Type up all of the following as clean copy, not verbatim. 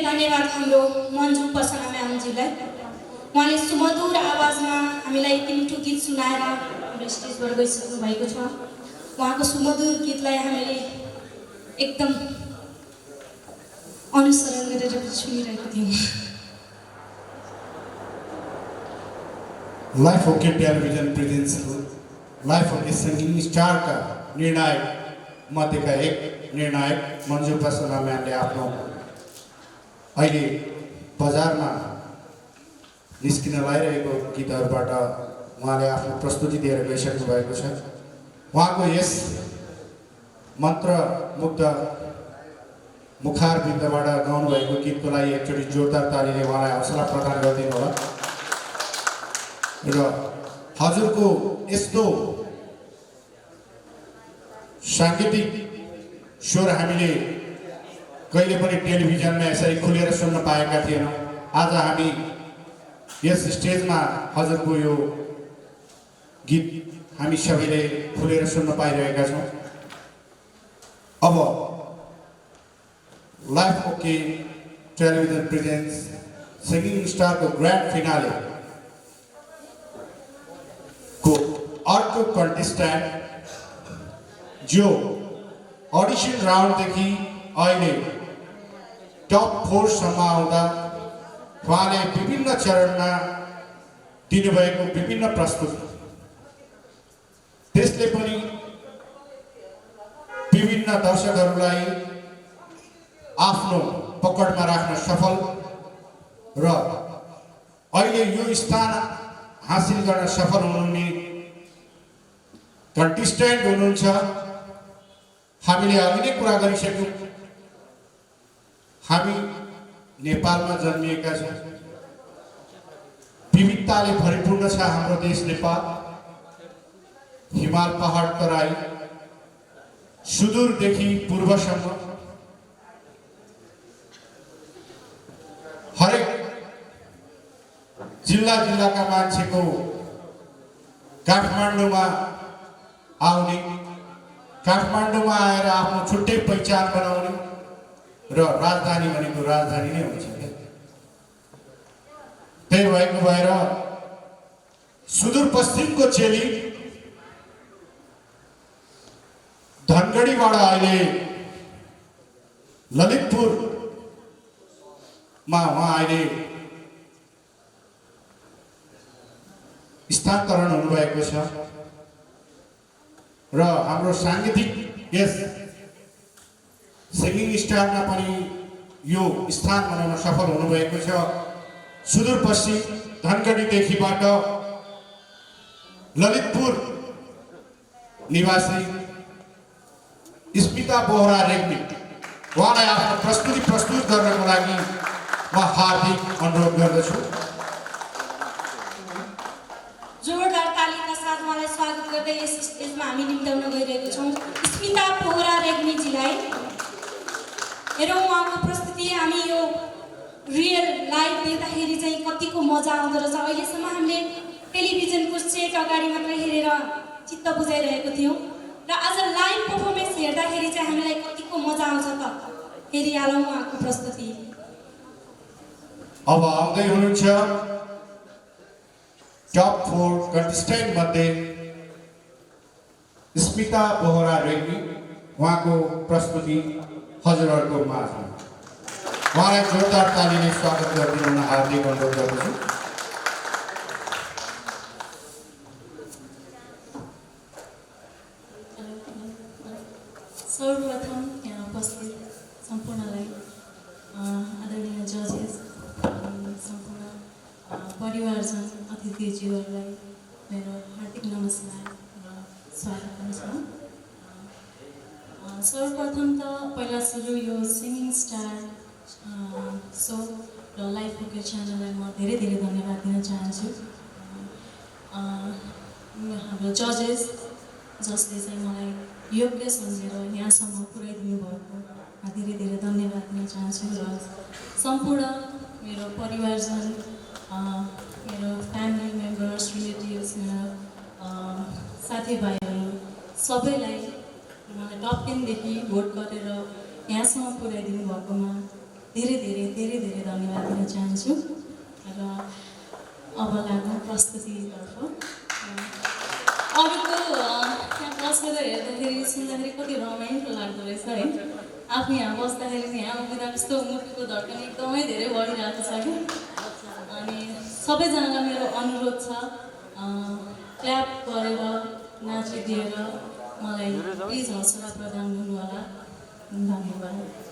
धन्यवाद हाम्रो मन्जु प्रसन्न म्यामजीलाई। उहाँले सुमधुर आवाजमा हामीलाई यति मिठो गीत सुनाएर हाम्रो स्टेजबाट गइसक्नु भएको छ। उहाँको सुमधुर गीतलाई हामीले एकदम अनुसरण गरेर सुनिरहेको थियौँ। Life OK television presents Life OK singing स्टारका निर्णायक मध्येका एक निर्णायक मन्जु प्रसन्न म्यामले आफ्नो अहिले बजारमा निस्किन लागिरहेको गीतहरूबाट उहाँले आफ्नो प्रस्तुति दिएर गइसक्नु भएको छ। उहाँको यस मन्त्रमुग्ध मुखारबिन्दबाट गाउनुभएको गीतको लागि एकचोटि जोरदार तालीले उहाँलाई हौसला प्रदान गरिदिनु होला। र हजुरको यस्तो साङ्गीतिक स्वर हामीले कहिले पनि टेलिभिजनमा यसरी खुलेर सुन्न पाएका थिएनौँ। आज हामी यस स्टेजमा हजुरको यो गीत हामी सबैले खुलेर सुन्न पाइरहेका छौँ। अब Life OK television presents singing स्टारको ग्रान्ड फिनाले को अर्को कन्टेस्टेन्ट जो अडिसन राउन्डदेखि अहिले टप 4 सम्म आउँदा उहाँले विभिन्न चरणमा दिनुभएको विभिन्न प्रस्तुति त्यसले पनि विभिन्न दर्शकहरूलाई आफ्नो पकडमा राख्न सफल र अहिले यो स्थान हासिल गर्न सफल हुनुहुने कन्टेस्टेन्ट हुनुहुन्छ। हामीले अघि नै कुरा गरिसक्यौँ, हामी नेपालमा जन्मिएका छौँ। विविधताले भरिपूर्ण छ हाम्रो देश नेपाल। हिमाल पहाड तराई सुदूरदेखि पूर्वसम्म हरेक जिल्लाका मान्छेको काठमाडौँमा आउने, काठमाडौँमा आएर आफ्नो छुट्टै पहिचान बनाउने र राजधानी भनेको राजधानी नै हुन्छ। त्यही भएको भएर सुदूरपश्चिमको चेली धनगढीबाट अहिले ललितपुरमा उहाँ अहिले स्थानान्तरण हुनुभएको छ र हाम्रो साङ्गीतिक यस सिंगिङ स्टारमा पनि यो स्थान बनाउन सफल हुनुभएको छ। सुदूरपश्चिम धनगढीदेखिबाट ललितपुर निवासी स्मिता बोहरा रेग्मी उहाँलाई आफ्नो प्रस्तुति प्रस्तुत गर्नको लागि म हार्दिक अनुरोध गर्दछु। जोरदार तालीका साथ उहाँलाई स्वागत गर्दै यस स्टेजमा हामी निम्त्याउन गइरहेको छौँ स्मिता बोहरा रेग्मीजीलाई। हेरौँ उहाँको प्रस्तुति हामी यो रियल लाइभ देख्दाखेरि चाहिँ कतिको मजा आउँदो रहेछ। अहिलेसम्म हामीले टेलिभिजनको सेट अगाडि मात्रै हेरेर चित्त बुझाइरहेको थियौँ र आज लाइभ पर्फर्मेन्स हेर्दाखेरि चाहिँ हामीलाई कतिको मजा आउँछ त। हेरिहालौँ उहाँको प्रस्तुति। अब आउँदै हुनुहुन्छ टप 4 कन्टेस्टेन्ट मध्ये स्मिता बोहरा रेग्मी। उहाँको प्रस्तुति हजुरहरूको माझमा उहाँलाई जोरदार तालीले स्वागत गरिदिन हार्दिक अनुरोध गर्दछु। सर्वप्रथम यहाँ उपस्थित सम्पूर्णलाई आदरणीय जजेस सम्पूर्ण परिवारजन अतिथिज्यूहरूलाई मेरो हार्दिक नमस्कार र स्वागत छ। सर्वप्रथम त पहिला सुरु यो सिंगिङ स्टार सो र लाइफ ओके च्यानललाई म धेरै धेरै धन्यवाद दिन चाहन्छु। हाम्रो जजेस जसले चाहिँ मलाई योग्य सम्झेर यहाँसम्म पुर्याइदिनु भएको धेरै धेरै धन्यवाद दिन चाहन्छु र सम्पूर्ण मेरो परिवारजन मेरो फ्यामिली मेम्बर्स रिलेटिभ्स मेरो साथीभाइहरू सबैलाई मलाई टप 10 देखि भोट गरेर यहाँसम्म पुर्याइदिनु भएकोमा धेरै धेरै धेरै धेरै धन्यवाद दिन चाहन्छु र अब लागौँ प्रस्तुतितर्फ। अरूको यहाँ बसेर हेर्दाखेरि सुन्दाखेरि कति रमाइलो लाग्दो रहेछ है। आफू यहाँ बस्दाखेरि चाहिँ यहाँ उभिँदा कस्तो मुटुको धड्कन एकदमै धेरै बढिरहेको छ कि। अनि सबैजनालाई मेरो अनुरोध छ क्ल्याप गरेर नाचिदिएर मलाई प्लिज हौसला प्रदान गर्नु होला। धन्यवाद।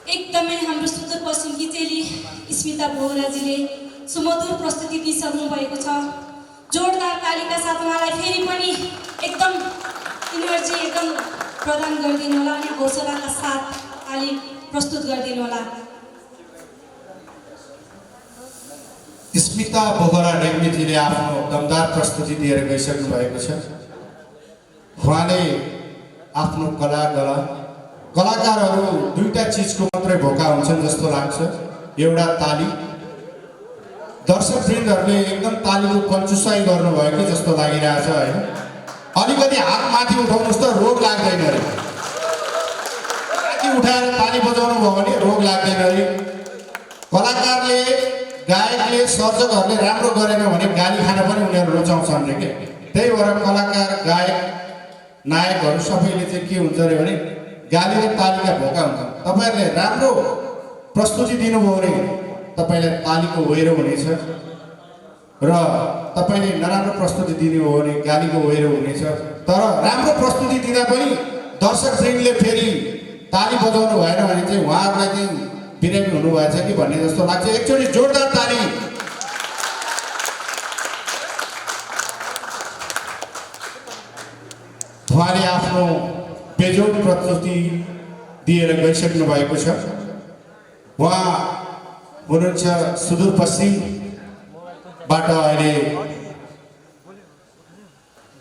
एकदमै हाम्रो सुदूरपश्चिमकी चेली स्मिता बोहराजीले सुमधुर प्रस्तुति दिइसक्नु भएको छ। जोरदार तालीका साथ उहाँलाई फेरि पनि एकदम इनर्जी एकदम प्रदान गरिदिनु होला अनि हौसलाका साथ ताली प्रस्तुत गरिदिनु होला। स्मिता बोहरा रेग्मीजीले आफ्नो दमदार प्रस्तुति दिएर गइसक्नु भएको छ। उहाँले आफ्नो कलाकारहरू दुईटा चिजको मात्रै भोका हुन्छन् जस्तो लाग्छ। एउटा ताली, दर्शकवृन्दहरूले एकदम तालीको कन्जुसाइ गर्नुभएको जस्तो लागिरहेछ होइन। अलिकति हात माथि उठाउनुहोस् त रोग लाग्दैन अरे। माथि उठाएर ताली बजाउनु भयो भने रोग लाग्दैन अरे। कलाकारले, गायकले, सर्जकहरूले राम्रो गरेन भने गाली खान पनि उनीहरू रुचाउँछन् अरे के। त्यही भएर कलाकार, गायक, नायकहरू सबैले चाहिँ के हुन्छ अरे भने गाली र तालीका भोका हुन्छन्। तपाईँहरूले राम्रो प्रस्तुति दिनुभयो भने तपाईँलाई तालीको ओहिरो हुनेछ र तपाईँले नराम्रो प्रस्तुति दिनुभयो भने गालीको ओहिरो हुनेछ। तर राम्रो प्रस्तुति दिँदा पनि दर्शकवृन्दले फेरि ताली बजाउनु भएन भने चाहिँ उहाँहरूलाई चाहिँ बिरामी हुनुभएछ कि भन्ने जस्तो लाग्छ। एकचोटि जोरदार ताली। उहाँले आफ्नो बेजोड प्रस्तुति दिएर गइसक्नु भएको छ। उहाँ हुनुहुन्छ सुदूरपश्चिमबाट अहिले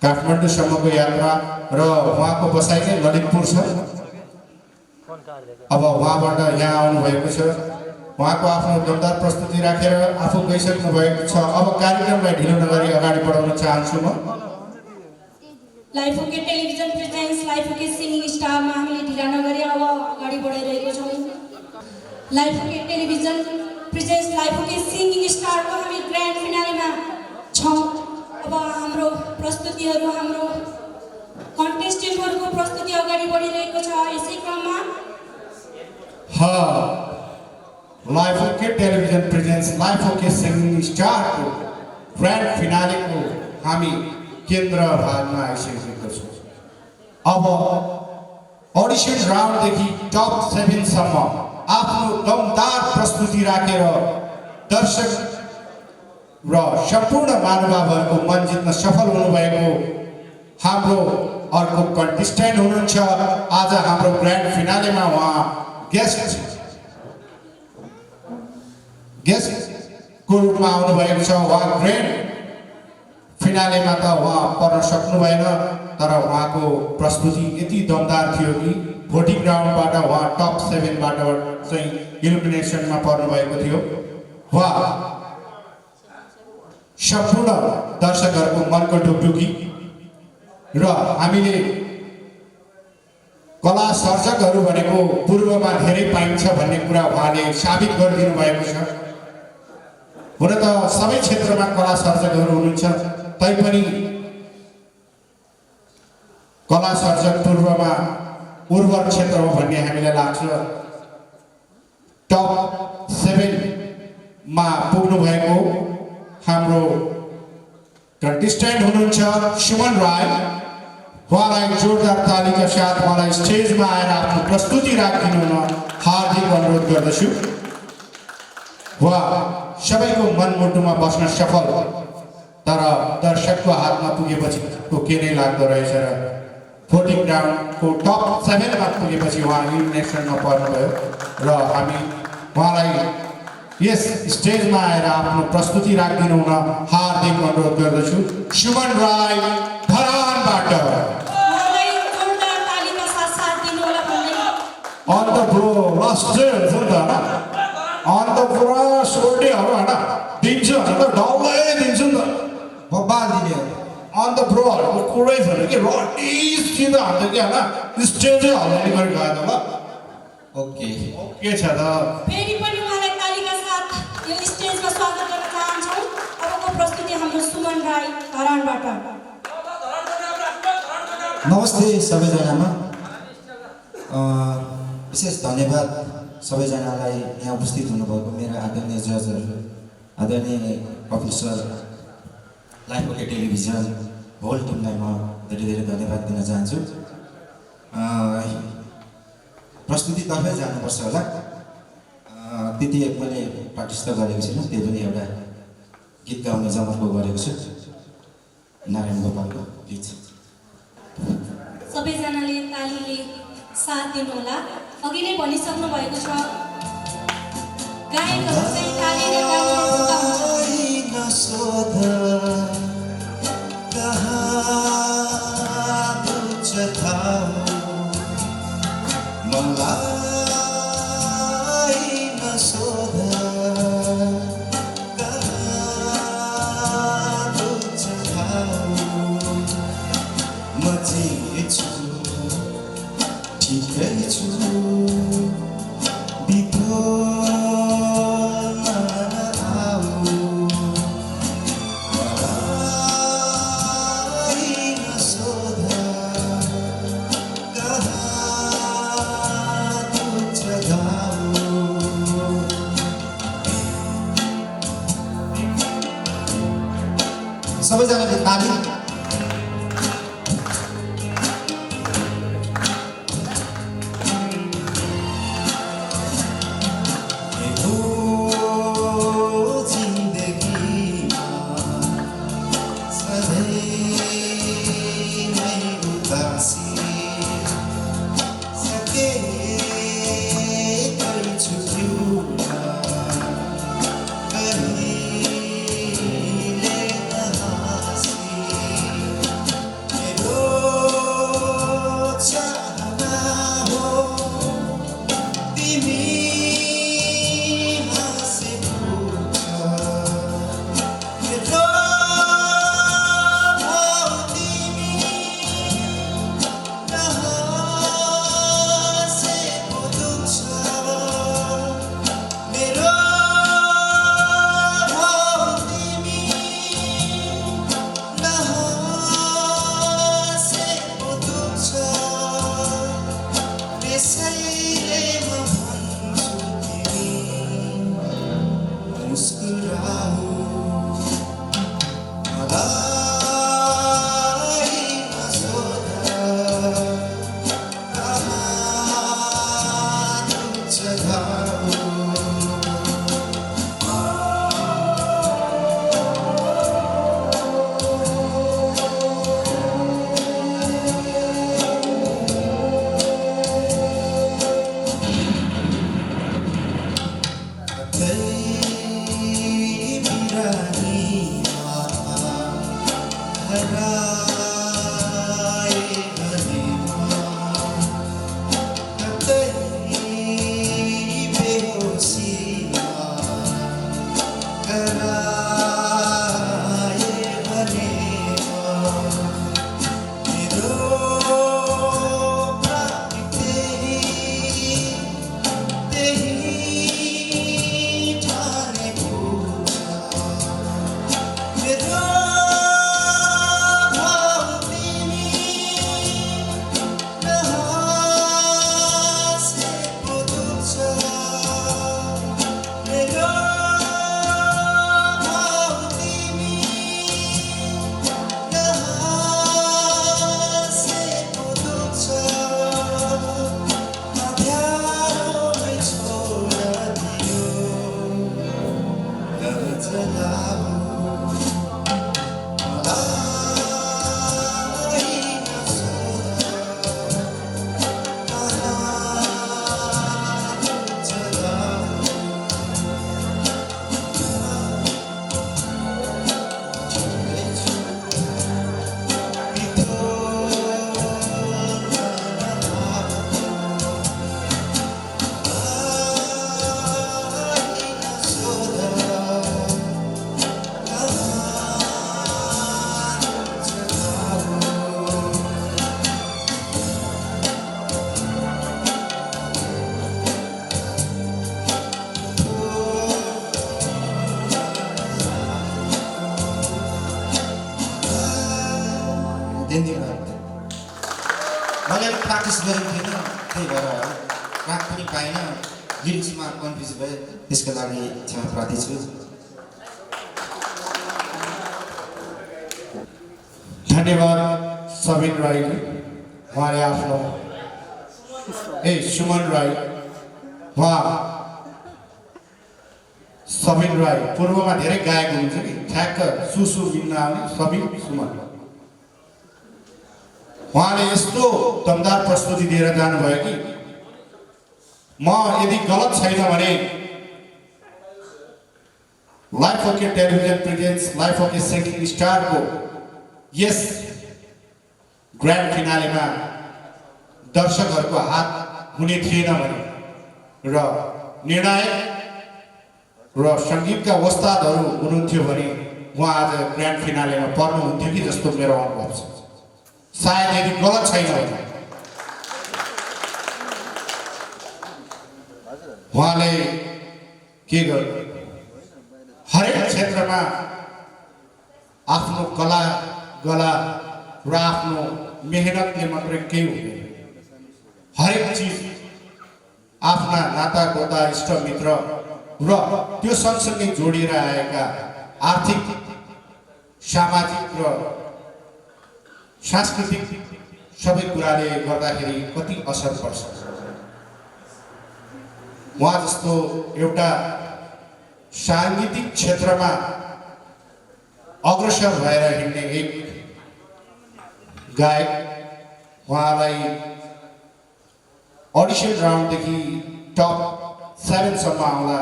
काठमाडौँसम्मको यात्रा र उहाँको बसाइ चाहिँ ललितपुर छ। अब उहाँबाट यहाँ आउनुभएको छ। उहाँको आफ्नो दमदार प्रस्तुति राखेर आफू गइसक्नु भएको छ। अब कार्यक्रमलाई ढिलो नगरी अगाडि बढाउन चाहन्छु म। Life OK television presents Life OK singing स्टारमा हामीले ढिला नगरी अब अगाडि बढाइरहेको छौँ। Life OK television presents Life OK singing स्टारको हामी ग्रान्ड फिनालेमा छौँ। अब हाम्रो प्रस्तुतिहरू हाम्रो कन्टेस्टेन्टहरूको प्रस्तुति अगाडि बढिरहेको छ। यसै क्रममा Life OK television presents Life OK singing स्टारको ग्रान्ड फिनालेको हामी केन्द्र भागमा आइसकेको छौँ। अब अडिसन राउन्डदेखि टप 7 सम्म आफ्नो दमदार प्रस्तुति राखेर दर्शक र सम्पूर्ण महानुभावहरूको मन जित्न सफल हुनुभएको हाम्रो अर्को कन्टेस्टेन्ट हुनुहुन्छ। आज हाम्रो ग्रान्ड फिनालेमा उहाँ गेस्टको रूपमा आउनुभएको छ। उहाँ ग्रान्ड फिनालेमा त उहाँ पर्न सक्नु भएन, तर उहाँको प्रस्तुति यति दमदार थियो कि भोटिङ राउन्डबाट उहाँ टप 7बाट चाहिँ इलिमिनेसनमा पर्नु भएको थियो। उहाँ सम्पूर्ण दर्शकहरूको मनको ढुकढुकी र हामीले कला सर्जकहरू भनेको पूर्वमा धेरै पाइन्छ भन्ने कुरा उहाँले साबित गरिदिनु भएको छ। हुन त सबै क्षेत्रमा कला सर्जकहरू हुनुहुन्छ, तैपनि कला सर्जक पूर्वमा उर्वर क्षेत्र हो भन्ने हामीलाई लाग्छ। टप 7मा पुग्नु भएको हाम्रो कन्टेस्टेन्ट हुनुहुन्छ सुमन राई। उहाँलाई जोरदार तालीका साथ उहाँलाई स्टेजमा आएर आफ्नो प्रस्तुति राखिदिनु हुन हार्दिक अनुरोध गर्दछु। उहाँ सबैको मनमुटुमा बस्न सफल, तर दर्शकको हातमा पुगेपछि के नै लाग्दो रहेछ र भोटिङ राउन्डको टप 7मा पुगेपछि उहाँ इलिमिनेसनमा पर्नुभयो र हामी उहाँलाई यस स्टेजमा आएर आफ्नो प्रस्तुति राखिदिनु हुन हार्दिक अनुरोध गर्दछु। सुमन राई धरानबाट अन्त ब्रो लास्टै हुन्छ नि त होइन, अन्त पुरा सोर्टीहरू होइन दिन्छु भने त डल्लै दिन्छु नि त बब्बा दिने। अन्त ब्रोहरूको कुरै छैन कि रटिसित हाल्छ कि होइन, स्टेजै हल्लाउने गरी गयो त ल। ओके छ त। फेरि पनि उहाँलाई तालीका साथ यो स्टेजमा स्वागत गर्न चाहन्छौँ। अबको प्रस्तुति हाम्रो सुमन राई धरानबाट। नमस्ते सबैजनामा। विशेष धन्यवाद सबैजनालाई यहाँ उपस्थित हुनुभएको मेरा आदरणीय जजहरू, आदरणीय officer, Life OK television whole टिमलाई म धेरै धेरै धन्यवाद दिन चाहन्छु। प्रस्तुतितर्फै जानुपर्छ होला। त्यति मैले प्र्याक्टिस त गरेको छैन, त्यो पनि एउटा गीत गाउने जमर्को गरेको छु। नारायण गोपालको गीत सबैजनाले तालीले साथ दिनुहोला। अघि नै भनिसक्नु भएको छ, गायकहरू चाहिँ तालीले गाउने सबैजनाले ताली। प्र्याक्टिस गरेको थिएन, त्यही भएर राग पनि पाइनँ, लिरिक्समा कन्फ्युज भएँ, त्यसको लागि क्षमा प्रार्थी छु। धन्यवाद सबिन राईले, उहाँले आफ्नो सुमन राई, उहाँ सबिन राई पूर्वमा धेरै गायक हुनुहुन्छ कि ठ्याक्क सुसु बिन्न आउने सबिन सुमन, उहाँले यस्तो दमदार प्रस्तुति दिएर जानुभयो कि म यदि गलत छैन भने Life OK television presents Life OK singing स्टारको यस ग्रान्ड फिनालेमा दर्शकहरूको हात हुने थिएन भने र निर्णायक र सङ्गीतका वस्तादहरू हुनुहुन्थ्यो भने उहाँ आज ग्रान्ड फिनालेमा पर्नुहुन्थ्यो कि जस्तो मेरो अनुभव छ। सायद यदि गलत छैन भने उहाँले के गर्नु, हरेक क्षेत्रमा आफ्नो कला गला र आफ्नो मेहनतले मात्रै केही हुँदैन, हरेक चिज आफ्ना नाता गोता इष्टमित्र र त्यो सँगसँगै जोडिएर आएका आर्थिक सामाजिक र सांस्कृतिक सबै कुराले गर्दाखेरि कति असर पर्छ। उहाँ जस्तो एउटा साङ्गीतिक क्षेत्रमा अग्रसर भएर हिँड्ने एक गायक, उहाँलाई अडिसन राउन्डदेखि टप 7 सम्म आउँदा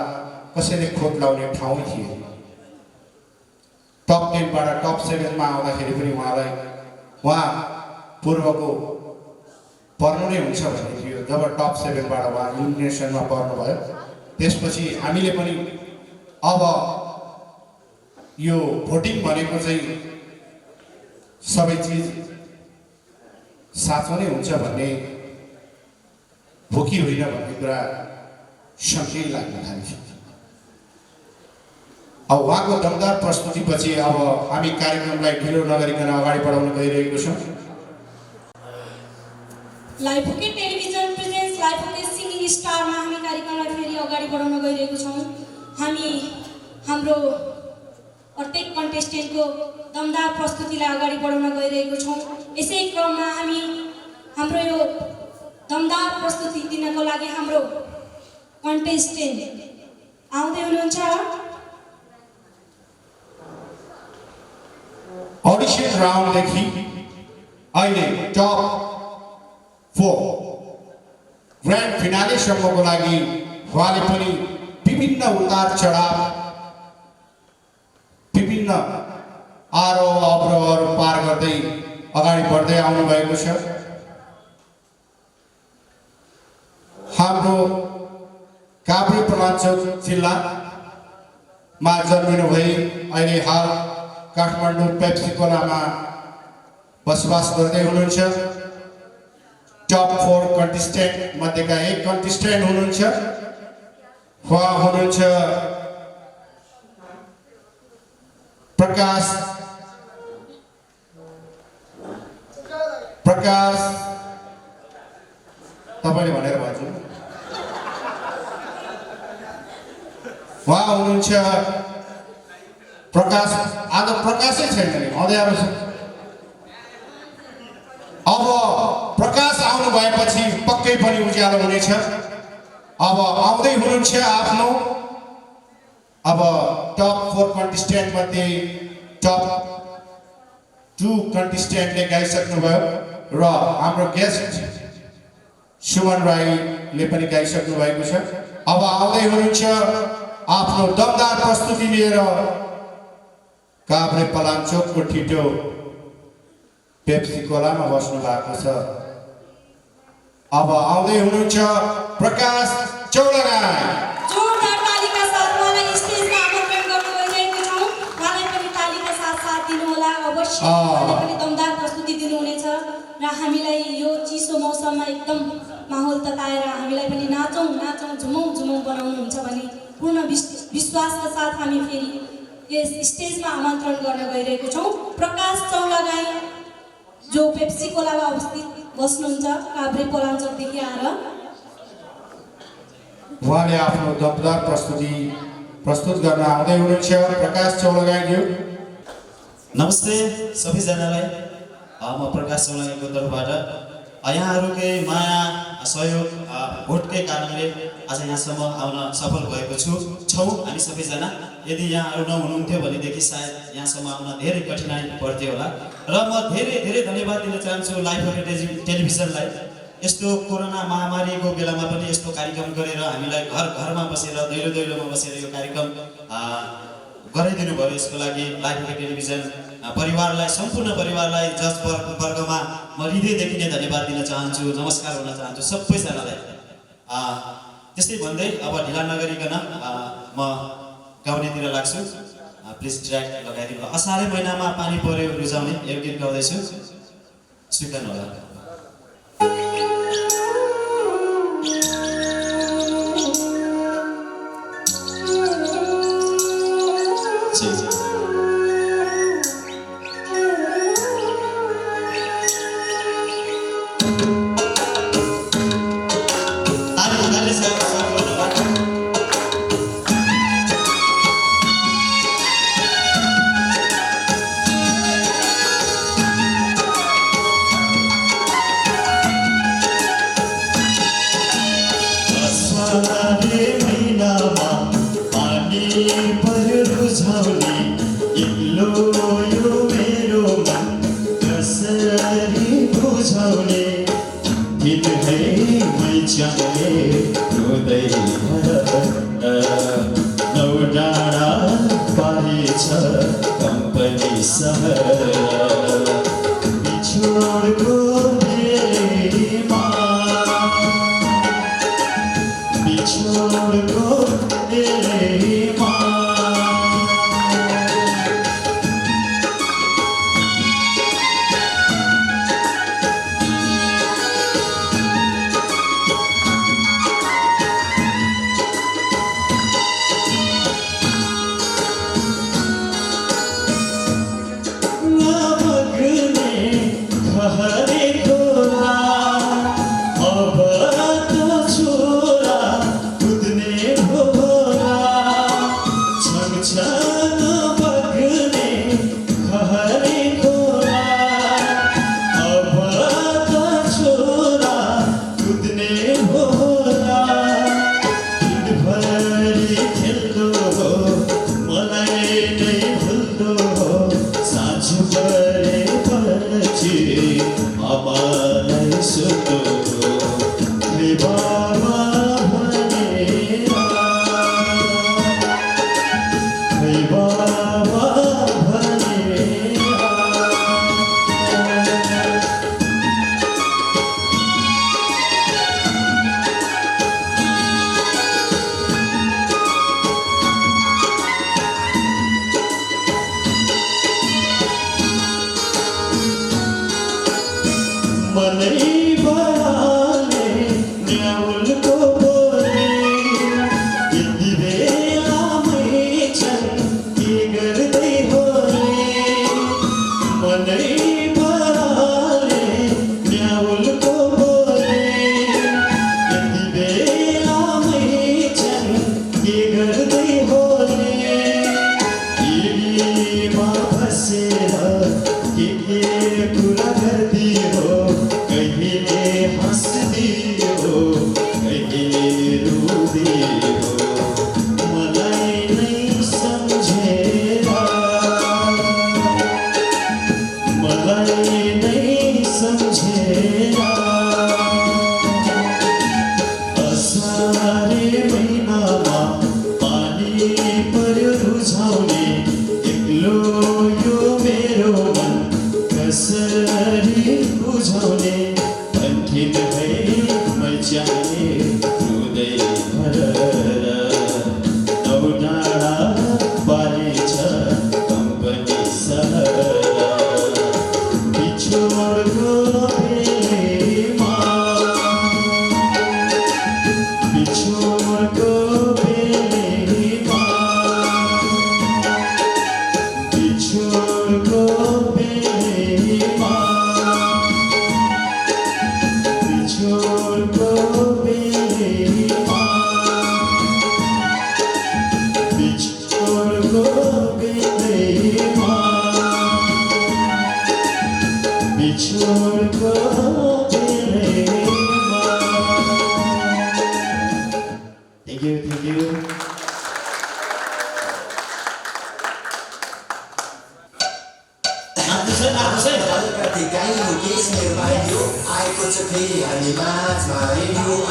कसैले खोट लाउने ठाउँ थिए। टप 10 बाट टप 7 मा आउँदाखेरि पनि उहाँ पूर्वको पर्नु नै हुन्छ भन्ने थियो। जब टप 7 बाट उहाँ इलिमिनेसनमा पर्नुभयो, त्यसपछि हामीले पनि अब यो भोटिङ भनेको चाहिँ सबै चिज साँचो नै हुन्छ भन्ने हो कि होइन भन्ने कुरा शङ्कै लाग्न थाल्यो। अब उहाँको दमदार प्रस्तुतिपछि अब हामी कार्यक्रमलाई ढिलो नगरिकन अगाडि बढाउन गइरहेको छौँ। Life OK television presents Life OK singing स्टारमा हामी कार्यक्रमलाई फेरि अगाडि बढाउन गइरहेको छौँ। हामी हाम्रो प्रत्येक कन्टेस्टेन्टको दमदार प्रस्तुतिलाई अगाडि बढाउन गइरहेको छौँ। यसै क्रममा हामी हाम्रो यो दमदार प्रस्तुति दिनको लागि हाम्रो कन्टेस्टेन्ट आउँदै हुनुहुन्छ। अडिसन राउन्डदेखि अहिले टप 4 ग्रान्ड फिनालेसम्मको लागि उहाँले पनि विभिन्न उतार चढाव, विभिन्न आरोह अवरोहहरू पार गर्दै अगाडि बढ्दै आउनुभएको छ। हाम्रो काभ्रे पलाञ्चोक जिल्लामा जन्मिनुभई अहिले हाल काठमाडौँ पेप्सिकोलामा बसोबास गर्दै हुनुहुन्छ। टप 4 कन्टेस्टेन्ट मध्येका एक कन्टेस्टेन्ट हुनुहुन्छ। उहाँ हुनुहुन्छ प्रकाश तपाईँले भनेर भन्छु। उहाँ हुनुहुन्छ प्रकाश। आज प्रकाशै छैन नि, अँध्यारो छ। अब प्रकाश आउनु भएपछि पक्कै पनि उज्यालो हुनेछ। अब आउँदै हुनुहुन्छ आफ्नो अब टप 4 कन्टेस्टेन्ट मध्ये टप 2 कन्टेस्टेन्टले गाइसक्नुभयो र हाम्रो गेस्ट सुमन राईले पनि गाइसक्नु भएको छ। अब आउँदै हुनुहुन्छ आफ्नो दमदार प्रस्तुति लिएर काभ्रे पलाञ्चोकको ठिटो पेप्सिकोलामा बस्नु भएको छ। अब आउँदै हुनुहुन्छ प्रकाश चौलागाई। जोरदार तालीका साथ उहाँलाई स्टेजमा आमन्त्रण गर्न गइरहेको छौँ। उहाँलाई पनि तालीका साथ साथ दिनुहोला। अवश्य उहाँले पनि दमदार प्रस्तुति दिनुहुनेछ र हामीलाई यो चिसो मौसममा एकदम माहौल तताएर हामीलाई पनि नाचौँ नाचौँ झुमौँ झुमौँ बनाउनुहुन्छ भन्ने पूर्ण विश्वासका साथ हामी फेरि यस स्टेजमा आमन्त्रण गर्न गइरहेको छौँ। प्रकाश चौलागाई जो पेप्सिकोलामा अवस्थित बस्नुहुन्छ काभ्रे पलाञ्चोकदेखि आएर। उहाँले आफ्नो दमदार प्रस्तुत गर्न आउँदै हुनुहुन्छ। प्रकाश चौलगाईज्यू। नमस्ते सबैजनालाई। म प्रकाश चौलागाईको तर्फबाट यहाँहरूकै माया सहयोग भोटकै कारणले आज यहाँसम्म आउन सफल भएको छौँ हामी सबैजना। यदि यहाँहरू नहुनुहुन्थ्यो भनेदेखि सायद यहाँसम्म आउन धेरै कठिनाइ पर्थ्यो होला। र म धेरै धेरै धन्यवाद दिन चाहन्छु लाइफ हेरिटेज टेलिभिजनलाई। यस्तो कोरोना महामारीको बेलामा पनि यस्तो कार्यक्रम गरेर हामीलाई घर घरमा बसेर दैलो दैलोमा बसेर यो कार्यक्रम गराइदिनु भयो। यसको लागि लाइफ टेलिभिजन परिवारलाई, सम्पूर्ण परिवारलाई, जज वर्गमा म हृदयदेखि नै धन्यवाद दिन चाहन्छु, नमस्कार भन्न चाहन्छु सबैजनालाई। त्यस्तै भन्दै अब ढिला नगरिकन म गाउनेतिर लाग्छु। प्लिज ट्र्याक लगाइदिनु। असारे महिनामा पानी पर्यो रुजाउने यो गीत गाउँदैछु, स्वीकार होला।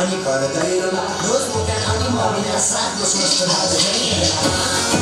अनि घर दैरोमा रोज मुका अनि ममिना साथले स्वस्थ राजा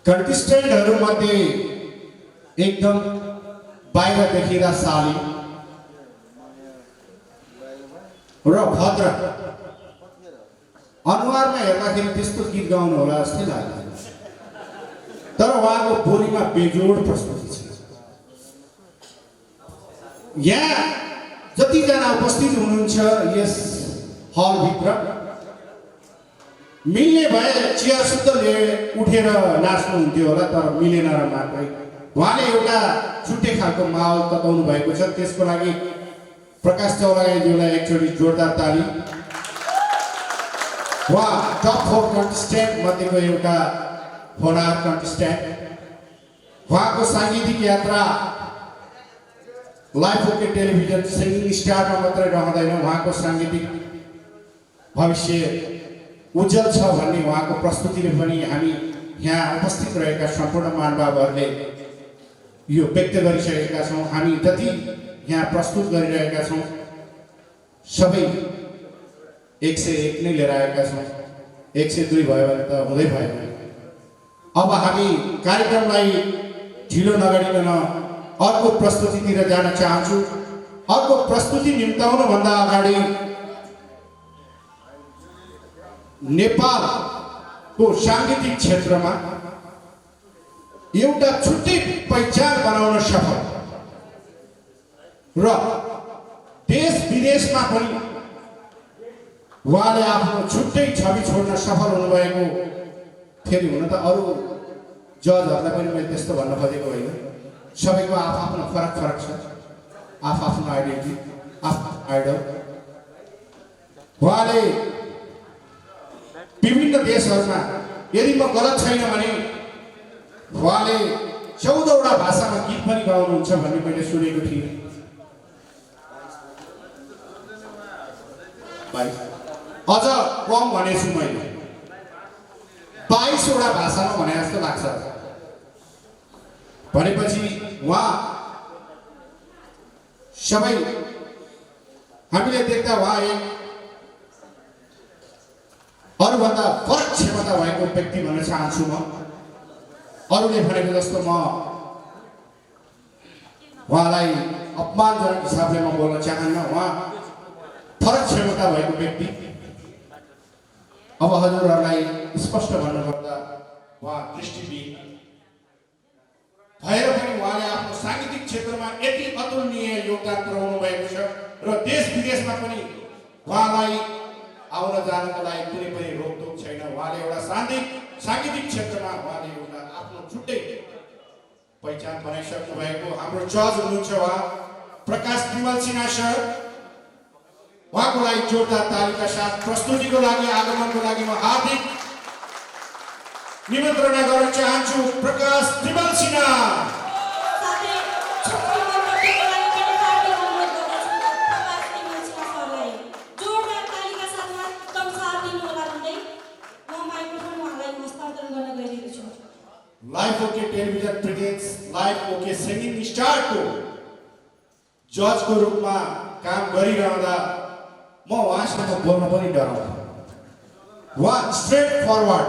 कन्टेस्टेन्टहरूमध्ये एकदम बाहिरदेखि र साली र भद्र अनुहारमा हेर्दाखेरि त्यस्तो गीत गाउनु होला जस्तै लाग्दैन, तर उहाँको बोलीमा बेजोड प्रस्तुति छ। यहाँ जतिजना उपस्थित हुनुहुन्छ यस हलभित्र, मिल्ने भए चिया शुद्ध उठेर नाच्नुहुन्थ्यो होला, तर मिलेन र मात्रै। उहाँले एउटा छुट्टै खालको माहौल तताउनु भएको छ, त्यसको लागि प्रकाश चौलागाईज्यूलाई एकचोटि जोरदार ताली। उहाँ टप 4 कन्टेस्टेन्ट मध्येको एउटा होनार कन्टेस्टेन्ट। उहाँको साङ्गीतिक यात्रा लाइफ ओके टेलिभिजन सिङ्गिङ स्टारमा मात्रै रहँदैन, उहाँको साङ्गीतिक भविष्य उज्जवल छ भन्ने उहाँको प्रस्तुतिले पनि हामी यहाँ उपस्थित रहेका सम्पूर्ण महानुभावहरूले यो व्यक्त गरिसकेका छौँ। हामी जति यहाँ प्रस्तुत गरिरहेका छौँ सबै 101 नै लिएर आएका छौँ। 102 भयो भने त हुँदै भएन। अब हामी कार्यक्रमलाई ढिलो नगरिकन अर्को प्रस्तुतितिर जान चाहन्छु। अर्को प्रस्तुति निम्ताउनुभन्दा अगाडि नेपालको साङ्गीतिक क्षेत्रमा एउटा छुट्टै पहिचान बनाउन सफल र देश विदेशमा पनि उहाँले आफ्नो छुट्टै छवि छोड्न सफल हुनुभएको। फेरि हुन त अरू जजहरूलाई पनि मैले त्यस्तो भन्न खोजेको होइन, सबैको आफ्नो फरक छ, आफ्नो आइडेन्टिटी, आफ्नो आइडल। उहाँले विभिन्न देशहरूमा, यदि म गलत छैन भने उहाँले 14वटा भाषामा गीत पनि गाउनुहुन्छ भन्ने मैले सुनेको थिएँ। 22 अझ कम भनेछु मैले, 22वटा भाषामा भने जस्तो लाग्छ। भनेपछि उहाँ सबै हामीले देख्दा उहाँ एक अरूभन्दा फरक क्षमता भएको व्यक्ति भन्न चाहन्छु म। अरूले भनेको जस्तो म उहाँलाई अपमानजनक हिसाबले म बोल्न चाहन्न। उहाँ फरक क्षमता भएको व्यक्ति। अब हजुरहरूलाई स्पष्ट भन्नुपर्दा उहाँ दृष्टिविहीन भएर पनि उहाँले आफ्नो साङ्गीतिक क्षेत्रमा यति अतुलनीय योगदान पुर्याउनु भएको छ र देश विदेशमा पनि उहाँलाई आउन जानको लागि कुनै पनि रोकटोक छैन। उहाँले एउटा साङ्गीतिक क्षेत्रमा उहाँले एउटा आफ्नो छुट्टै पहिचान बनाइसक्नु भएको। हाम्रो जज हुनुहुन्छ उहाँ प्रकाश विमल सिन्हा सर। उहाँको लागि जोरदार तालीका साथ प्रस्तुतिको लागि, आगमनको लागि म हार्दिक निमन्त्रणा गर्न चाहन्छु प्रकाश विमल सिन्हा। साथै छुट्टी मन्तव्यको लागि पनि हार्दिक अनुरोध गर्दछु प्रकाश विमल सिन्हा सरलाई। जोरदार तालीका साथमा एकदम साथ दिनुहोला भन्दै म माइक्रोफोन उहाँलाई हस्तान्तरण गर्न गइरहेको छु। Life OK television presents Life OK singing स्टारको जजको रूपमा काम गरिरहँदा म उहाँसँग बोल्न पनि डराउँछु। उहाँ स्ट्रेट फरवर्ड,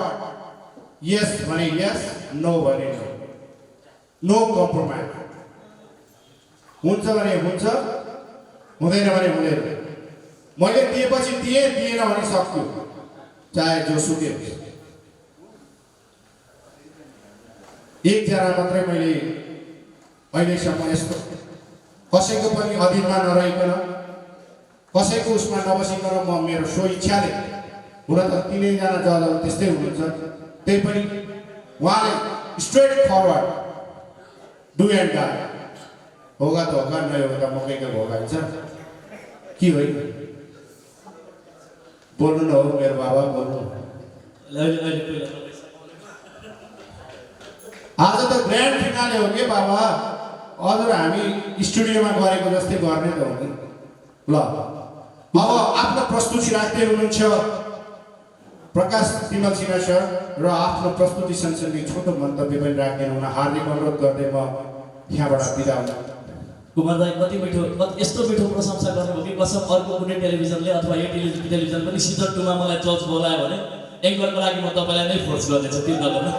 यस भने यस, नो भने नो, नो कम्प्रोमाइज। हुन्छ भने हुन्छ, हुँदैन भने हुँदैन। मैले दिएपछि दिएँ, दिएन भने सक्छु, चाहे जोसुकै होस्। एकजना मात्रै मैले अहिलेसम्म यस्तो कसैको पनि अधीनमा नरहिकन, कसैको उसमा नबसिकन म मेरो स्वइच्छाले, हुन त तिनैजना जजहरू त्यस्तै हुनुहुन्छ, त्यही पनि उहाँले straight forward do and die, होगा त होगा, नहीं होगा मकैको भोगा हुन्छ कि होइन। बोल्नु न हो मेरो बाबा, बोल्नु। आज त ग्रान्ड फिनाले हो कि बाबा, हजुर हामी स्टुडियोमा गरेको जस्तै गर्ने त हो नि। ल अब आफ्नो प्रस्तुति राख्दै हुनुहुन्छ प्रकाश विमल सिन्हा सर र आफ्नो प्रस्तुति सँगसँगै छोटो मन्तव्य पनि राख्दै हुन हार्दिक अनुरोध गर्दै म यहाँबाट बिदा हुन। कुमार दाई कति यस्तो मिठो प्रशंसा गर्नुभयो कि कसम अर्को कुनै टेलिभिजनले अथवा यो टेलिभिजन पनि सिजन 2 मा मलाई जज बोलायो भने एङ्करको लागि म तपाईँलाई नै फोर्स गर्नेछु, त्यो गर्नु।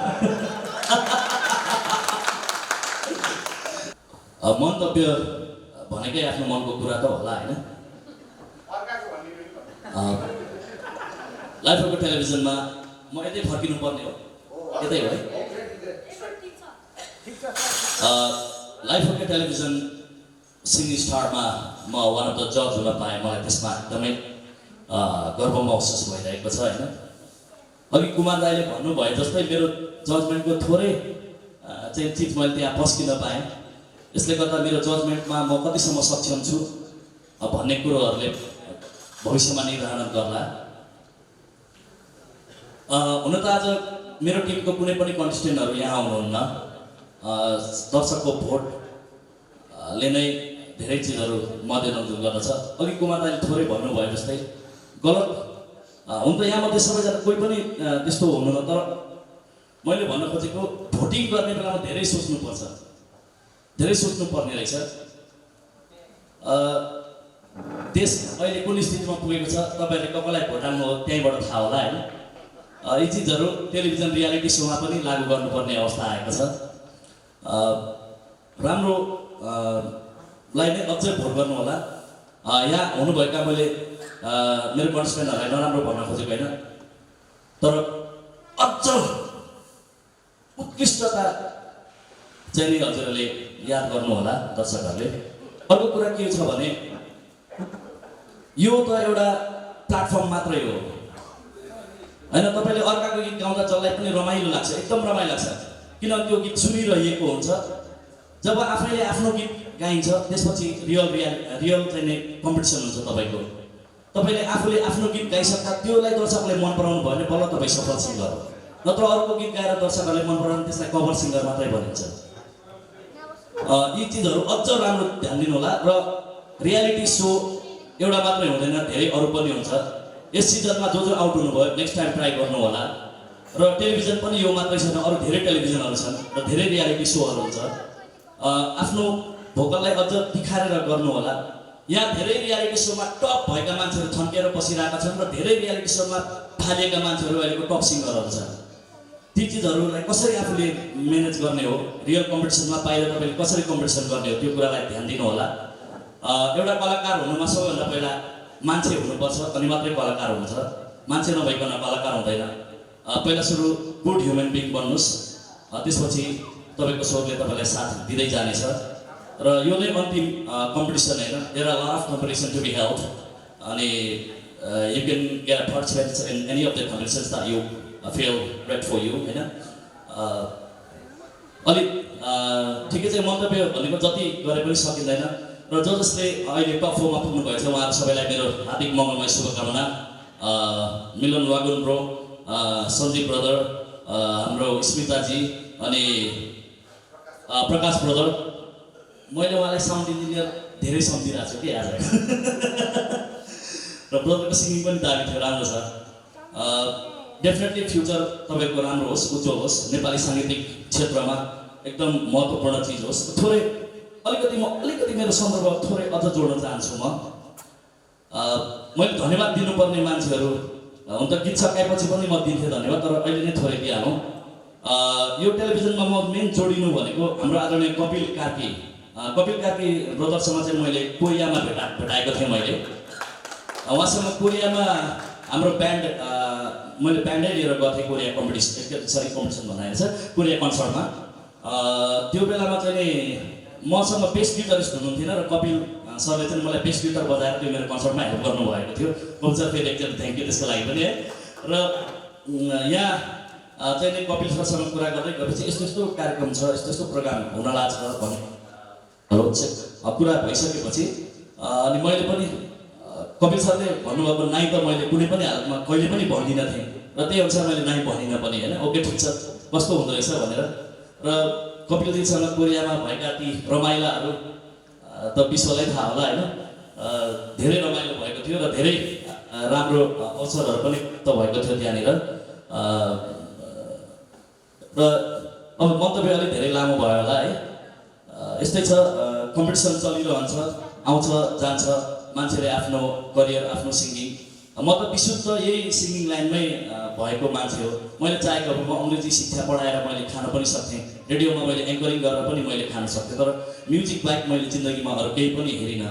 मन्तव्य भनेकै आफ्नो मनको कुरा त होला होइन। लाइफ अफ टेलिभिजनमा म यतै फर्किनु पर्ने हो, यतै हो है। लाइफ अफ टेलिभिजन सिङ्गिङ स्टारमा म वान अफ द जज हुन पाएँ, मलाई त्यसमा एकदमै गर्व महसुस भइरहेको छ होइन। अघि कुमार दाईले भन्नुभयो जस्तै मेरो जजमेन्टको थोरै चाहिँ चिज मैले त्यहाँ पस्किन पाएँ, यसले गर्दा मेरो जजमेन्टमा म कतिसम्म सक्षम छु भन्ने कुरोहरूले भविष्यमा निर्धारण गर्ला। हुन त आज मेरो टिमको कुनै पनि कन्टेस्टेन्टहरू यहाँ आउनुहुन्न, दर्शकको भोटले नै धेरै चिजहरू मध्यनजर गर्दछ। अघि कुमार दाइले थोरै भन्नुभयो जस्तै गलत हुन त यहाँमध्ये सबैजना कोही पनि त्यस्तो हुनुहुन्न, तर मैले भन्न खोजेको भोटिङ गर्ने बेलामा धेरै सोच्नुपर्छ, धेरै सोच्नुपर्ने रहेछ। देश अहिले कुन स्थितिमा पुगेको छ, तपाईँहरूले कसलाई भोट हाल्नु हो त्यहीँबाट थाहा होला होइन। यी चिजहरू टेलिभिजन रियालिटी सोमा पनि लागू गर्नुपर्ने अवस्था आएको छ। राम्रो लाई नै अझै भोट गर्नु होला। यहाँ हुनुभएका मैले मेरो कन्स्टिट्युन्टहरूलाई नराम्रो भन्न खोजेको होइन, तर अझ उत्कृष्टता चाहिँ नि हजुरहरूले याद गर्नु होला दर्शकहरूले। अर्को कुरा के छ भने यो त एउटा प्लेटफर्म मात्रै हो होइन। तपाईँले अर्काको गीत गाउँदा जसलाई पनि रमाइलो लाग्छ, एकदम रमाइलो लाग्छ, किनभने त्यो गीत सुनिरहेको हुन्छ। जब आफैले आफ्नो गीत गाइन्छ त्यसपछि रियल चाहिँ नै कम्पिटिसन हुन्छ तपाईँको। तपाईँले आफूले आफ्नो गीत गाइसक्दा त्योलाई दर्शकले मन पराउनु भयो भने बल्ल तपाईँ सफल सिङ्गर हो, नत्र अर्को गीत गाएर दर्शकहरूले मन पराउनु त्यसलाई कभर सिङ्गर मात्रै भनिन्छ। यी चिजहरू अझ राम्रो ध्यान दिनु होला। र रियालिटी सो एउटा मात्रै हुँदैन, धेरै अरू पनि हुन्छ। यस सिजनमा जो आउट हुनुभयो नेक्स्ट टाइम ट्राई गर्नु होला। र टेलिभिजन पनि यो मात्रै छैन, अरू धेरै टेलिभिजनहरू छन् र धेरै रियालिटी सोहरू हुन्छ। आफ्नो भोकललाई अझ तिखारेर गर्नु होला। यहाँ धेरै रियालिटी सोमा टप भएका मान्छेहरू थन्केर बसिरहेका छन् र धेरै रियालिटी सोमा फालिएका मान्छेहरू अहिलेको टप सिङ्गरहरू छन्। ती चिजहरूलाई कसरी आफूले म्यानेज गर्ने हो, रियल कम्पिटिसनमा बाहिर तपाईँले कसरी कम्पिटिसन गर्ने हो, त्यो कुरालाई ध्यान दिनु होला। एउटा कलाकार हुनुमा सबैभन्दा पहिला मान्छे हुनुपर्छ, अनि मात्रै कलाकार हुन्छ। मान्छे नभइकन कलाकार हुँदैन। पहिला सुरु गुड ह्युमन बिङ बन्नुहोस्, त्यसपछि तपाईँको स्वरले तपाईँलाई साथ दिँदै जानेछ। र यो नै अन्तिम कम्पिटिसन होइन, there are lot of competition to be held, अनि you can get a participate in any of the competitions that you feel great for you होइन। अलिक ठिकै चाहिँ मन्तव्य भनेको जति गरे पनि सकिँदैन। र जसले अहिले टप 4मा पुग्नुभएको छ उहाँहरू सबैलाई मेरो हार्दिक मङ्गलमय शुभकामना। मिलन वागुन ब्रो, सञ्जीव ब्रदर, हाम्रो स्मिताजी, अनि प्रकाश ब्रदर। मैले उहाँलाई साउन्ड इन्जिनियर धेरै सम्झिरहेको छु कि आज। र ब्रदरको सिङ्गिङ पनि दामी थियो, राम्रो छ। डेफिनेटली फ्युचर तपाईँको राम्रो होस्, उज्जवल होस्, नेपाली साङ्गीतिक क्षेत्रमा एकदम महत्त्वपूर्ण चिज होस्। थोरै अलिकति मेरो सन्दर्भ थोरै अझ जोड्न चाहन्छु म। मैले धन्यवाद दिनुपर्ने मान्छेहरू हुन त गीत सकाएपछि पनि म दिन्थेँ धन्यवाद, तर अहिले नै थोरै दिइहालौँ। यो टेलिभिजनमा म मेन जोडिनु भनेको हाम्रो आदरणीय कपिल कार्की ब्रदरसँग चाहिँ मैले कोरियामा भेटाएको थिएँ। मैले उहाँसँग कोरियामा हाम्रो ब्यान्ड मैले ब्यान्डै लिएर गएको थिएँ कोरिया कम्पिटिसन भन्दाखेरि छ कोरिया कन्सर्टमा। त्यो बेलामा चाहिँ नि मसँग बेस्ट गिटारिस्ट हुनुहुन्थेन र कपिल सरले चाहिँ मलाई बेस्ट गिटार बजाएर त्यो मेरो कन्सर्टमा हेल्प गर्नुभएको थियो। कपिल सर फेरि एकचोटि थ्याङ्क यू त्यसको लागि पनि है। र यहाँ चाहिँ नि कपिल सरसँग कुरा गर्दै गएपछि यस्तो कार्यक्रम छ, यस्तो प्रोग्राम हुनला छ भन्ने कुरा भइसकेपछि अनि मैले पनि कपिल सरले भन्नुभएको नाइ त मैले कुनै पनि हालतमा कहिले पनि भन्दिनँ थिएँ, र त्यही अनुसार मैले नाइ भनिनँ पनि होइन। ओके ठिक छ, कस्तो हुँदो रहेछ भनेर। र कपिलजीसँग कोरियामा भएका ती रमाइलाहरू त विश्वलाई थाहा होला होइन। धेरै रमाइलो भएको थियो र धेरै राम्रो अवसरहरू पनि त भएको थियो त्यहाँनिर। र अब मन्तव्य अलिक धेरै लामो भयो होला है। यस्तै छ, कम्पिटिसन चलिरहन्छ, आउँछ जान्छ, मान्छेले आफ्नो करियर, आफ्नो सिङ्गिङ। म त विशुद्ध यही सिङ्गिङ लाइनमै भएको मान्छे हो। मैले चाहेको अब म अङ्ग्रेजी शिक्षा पढाएर मैले खान पनि सक्थेँ, रेडियोमा मैले एङ्करिङ गरेर पनि मैले खान सक्थेँ, तर म्युजिक बाहेक मैले जिन्दगीमा अरू केही पनि हेरिनँ।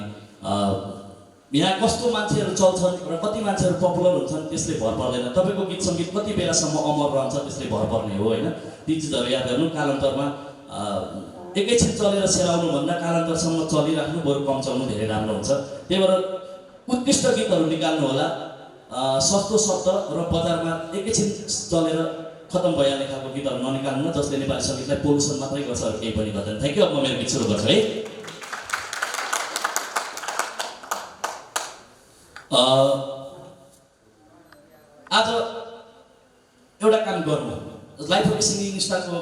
यहाँ कस्तो मान्छेहरू चल्छन् र कति मान्छेहरू पपुलर हुन्छन् त्यसले भर पर्दैन। तपाईँको गीत सङ्गीत कति बेलासम्म अमर रहन्छ त्यसले भर पर्ने हो होइन। ती चिजहरू याद गर्नु। कालान्तरमा एकैछिन चलेर सेलाउनुभन्दा कालान्तरसम्म चलिराख्नु बरु कम्चाउनु धेरै राम्रो हुन्छ। त्यही भएर उत्कृष्ट गीतहरू निकाल्नु होला, सस्तो शब्द र बजारमा एकैछिन चलेर खतम भइहाल्ने खालको गीतहरू ननिकाल्नु न, जसले नेपाली सङ्गीतलाई पोल्युसन मात्रै गर्छ, अरू केही पनि गर्दैन। Thank you. अब म मेरो गीत सुरु गर्छु है। आज एउटा काम गर्नु, लाइफ अफ सिङ्गिङ स्टारको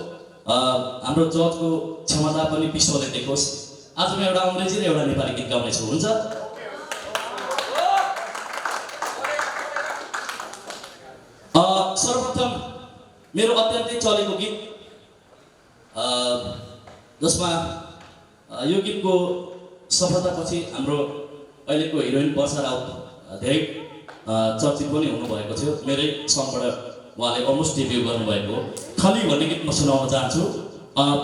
हाम्रो जजको क्षमता पनि विश्वले देखोस्। आज म एउटा अङ्ग्रेजी र एउटा नेपाली गीत गाउनेछु, हुन्छ? सर्वप्रथम मेरो अत्यन्तै चलेको गीत, जसमा यो गीतको सफलतापछि हाम्रो अहिलेको हिरोइन वर्षा राउत धेरै चर्चित पनि हुनुभएको थियो। मेरै सङबाट उहाँले अलमोस्ट डेब्यू गर्नुभएको हो। खली भन्ने गीत म सुनाउन चाहन्छु।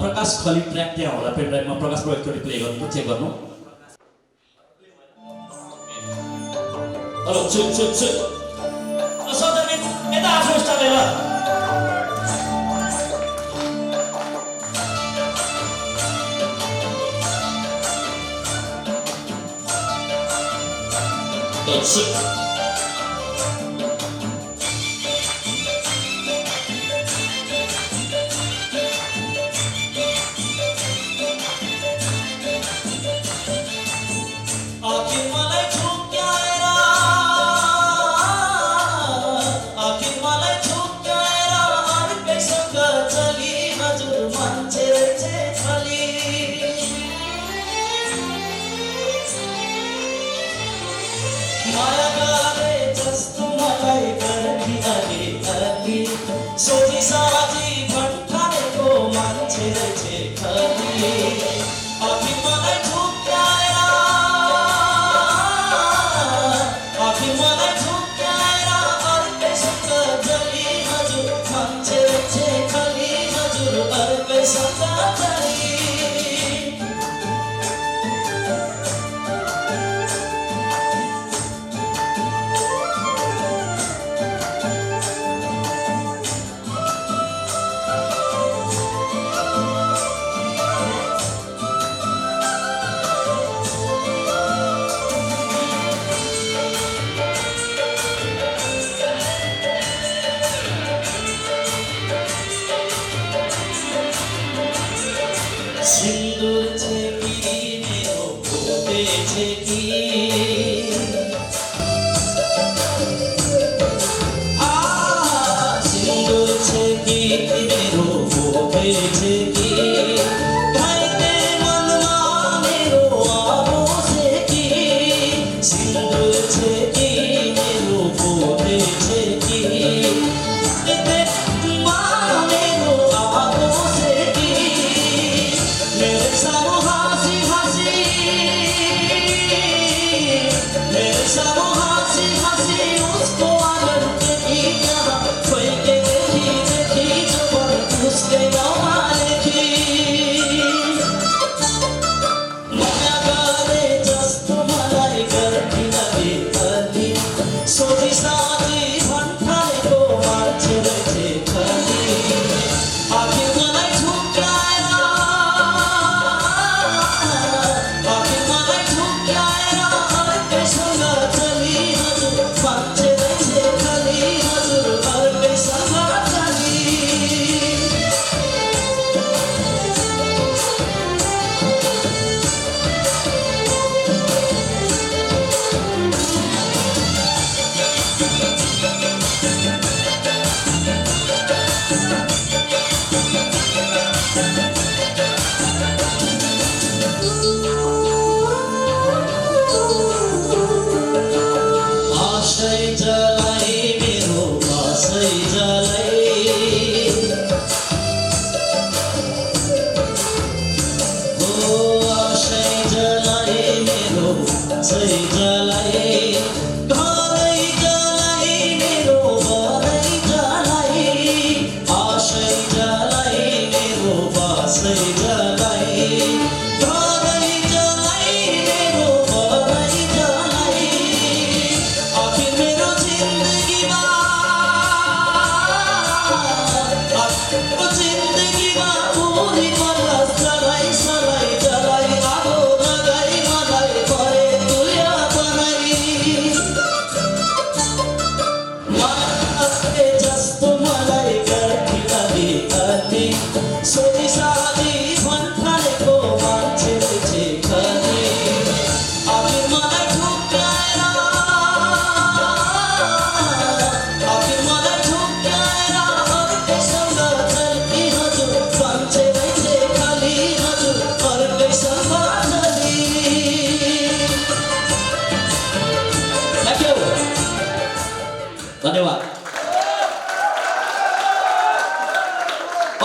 प्रकाश खली ट्र्याक त्यहाँ होला पेन ड्राइभमा, प्रकाशको एकचोटि प्ले गर्नु, चेक गर्नु। हेलो चुप चुप चुप यता आफ्नो स्टाइल ल। That's it.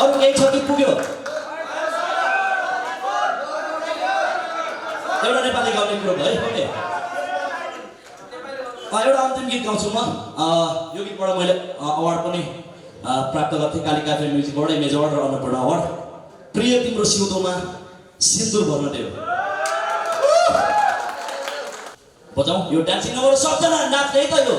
अरू केही छ कि पुग्यो? एउटा नेपाली गाउने कुरो भयो है। ओके, एउटा अन्तिम गीत गाउँछु म। यो गीतबाट मैले अवार्ड पनि प्राप्त गर्थेँ, कालिका फिल्म म्युजिकबाट इमेज अवार्ड र अन्नपूर्ण अवार्ड। प्रिय तिम्रो सिउँदोमा सिन्दुर भर्न देऊ। बजाउँ यो डान्सिङ नम्बर, सबजना नाच्ने है त यो।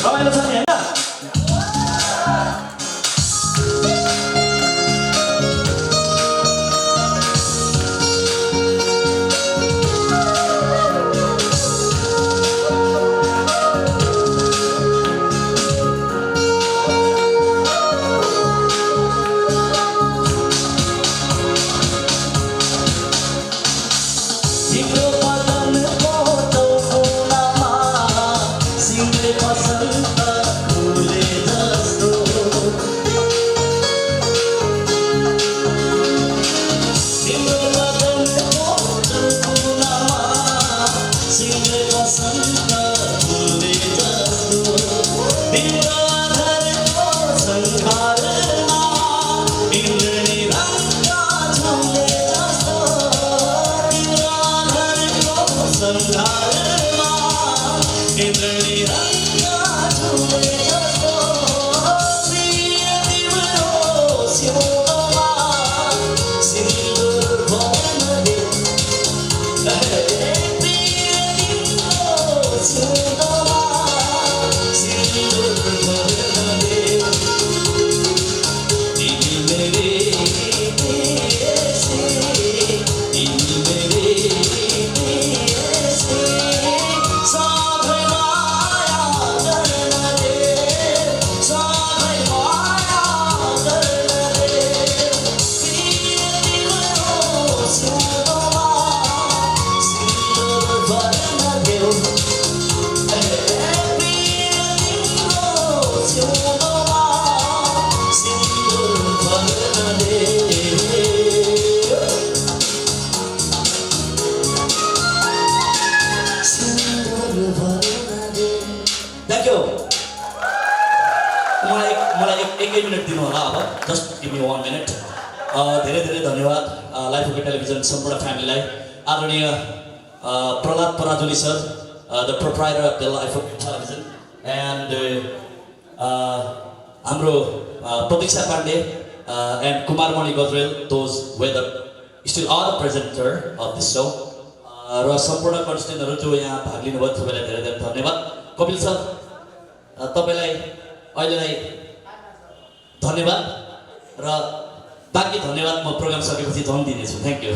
रमाइलो छ नि हैन? मलाई एकै मिनट दिनु होला अब जस्ट गिभ मी 1 मिनट धेरै धेरै धन्यवाद लाइफ ओके टेलिभिजन सम्पूर्ण फ्यामिलीलाई आदरणीय Prahlad Parajuli sir the proprietor of the Life OK television and हाम्रो Pratiksha Pandey and Kumarmani Gajurel those whether still are the presenter of this show र सम्पूर्ण कन्स्टेन्टहरू जो यहाँ भाग लिनुभयो तपाईँलाई धेरै धेरै धन्यवाद कपिल सर तपाईँलाई अहिलेलाई धन्यवाद र बाँकी धन्यवाद म प्रोग्राम सकेपछि झन् दिनेछु थ्याङ्क यू